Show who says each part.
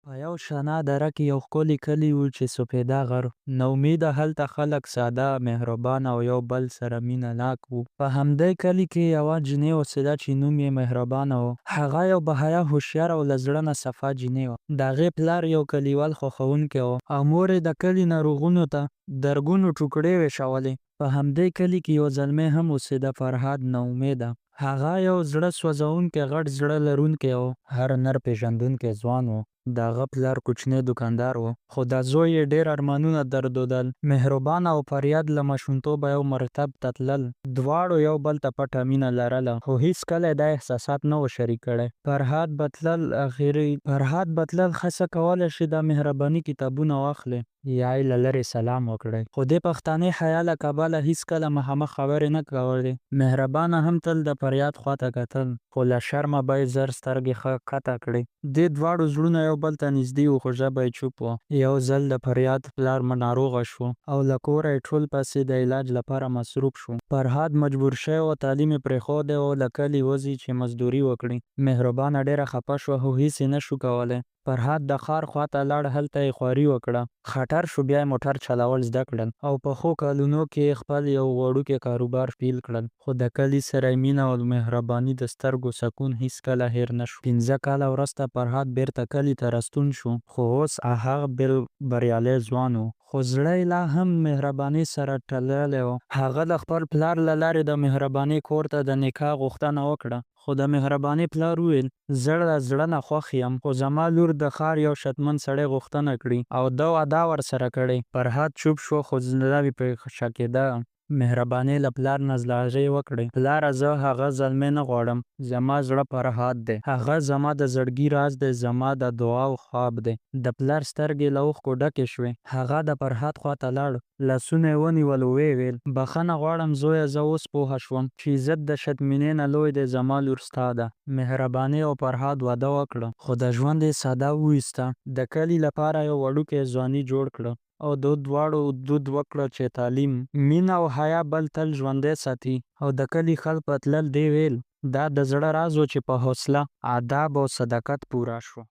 Speaker 1: په یو شنه دره کې یو ښکلی کلی و چې سپېده غر نا امیده هلته خلک ساده مهربانه او یو بل سره مینه ناک وو. په همدې کلي کې یوه جنۍ اوسېده چې نوم یې مهربانه و. هغه یو بحیا هوښیار او له زړه نه صفا جنۍ وه. د هغې پلار یو کلیوال خوښونکی و او مور یې د کلي ناروغانو ته درګونو ټوکړې ویشولې. په همدې کلي کې یو زلمی هم اوسېده، فرهاد ناامیده. هغه یو زړه سوځونکی غټ زړه لرونکی او هر نر پیژندونکی ځوان و. د هغه پلار کوچنی دوکاندار و، خو د زوی یې ډېر ارمانونه درلودل. مهربانه او فرهاد له ماشومتوبه یو مرکب ته تلل. دواړو یو بل ته پټه مینه لرله، خو هیڅکله یې دا احساسات نه و شریک کړی. فرهاد به تلل هڅه کوله چې د مهرباني کتابونه واخلي یا یې له لرې سلام وکړي، خو دې پښتني حیا له کبله هیڅکله مخامخ خبرې نه کولې. مهربانه هم تل د فرهاد خواته کتل، خو له شرمه به یې زر سترګې ښکته کړې. دې دواړو زړونه یو بل ته نږدې وو، خو ژبه یې چوپ وه. یو ځل د فرهاد پلار ناروغه شو او له کوره یې ټول پیسې د علاج لپاره مصروف شو. فرهاد مجبور شوی و تعلیم یې پرېښودی او له کلي وځي چې مزدوري وکړي. مهربانه ډېره خفه شوه، خو هیڅ یې نه شو کولی. فرهاد د ښار خواته لاړ، هلته یې خواري وکړه، خطر شو، بیا یې موټر چلول زده کړل او په ښو کلونو کې یې خپل یو وړوکی کاروبار پیل کړل. خو د کلي سره یې مینه او مهرباني د سترګو سکون هیڅکله هېر نه شو. 15 کاله وروسته فرهاد بیرته کلي ته راستون شو، خو اوس هغه بریالی ځوان و، خو زړه یې لا هم مهربانۍ سره تړلی و. هغه د خپل پلار له لارې د مهربانۍ کور ته د نکاح غوښتنه وکړه، خو د مهربانۍ پلار وویل زه له زړه نه خوښ یم، خو زما لور د ښار یو شتمن سړی غوښتنه کړي او ده وعده ورسره کړې. فرهاد چوپ شو، خو زړه یې پرې شکېده. مهربانۍ له پلار نه زلاژۍ وکړې، پلاره زه هغه زلمی نه غواړم، زما زړه فرهاد دی، هغه زما د زړګي راز دی، زما د دعاو خواب دی. د پلار سترګې له اوښکو ډکې شوې. هغه د فرهاد خواته لاړ، لاسونه یې ونیول، ویې ویل بخښنه غواړم زویه، زه اوس پوه شوم چې عزت د شتمنۍ نه لوی دی، زما لور ستا ده. مهربانۍ او فرهاد واده وکړه، خو د ژوند یې ساده وایسته. د کلي لپاره یو وړوکی ځواني جوړ کړه او دواړو دود وکړه چې تعلیم، مینه او حیا بل تل ژوندی ساتي. او د کلي خلک به تلل، دی ویل دا د زړه راز و چې په حوصله، ادب او صداقت پوره شو.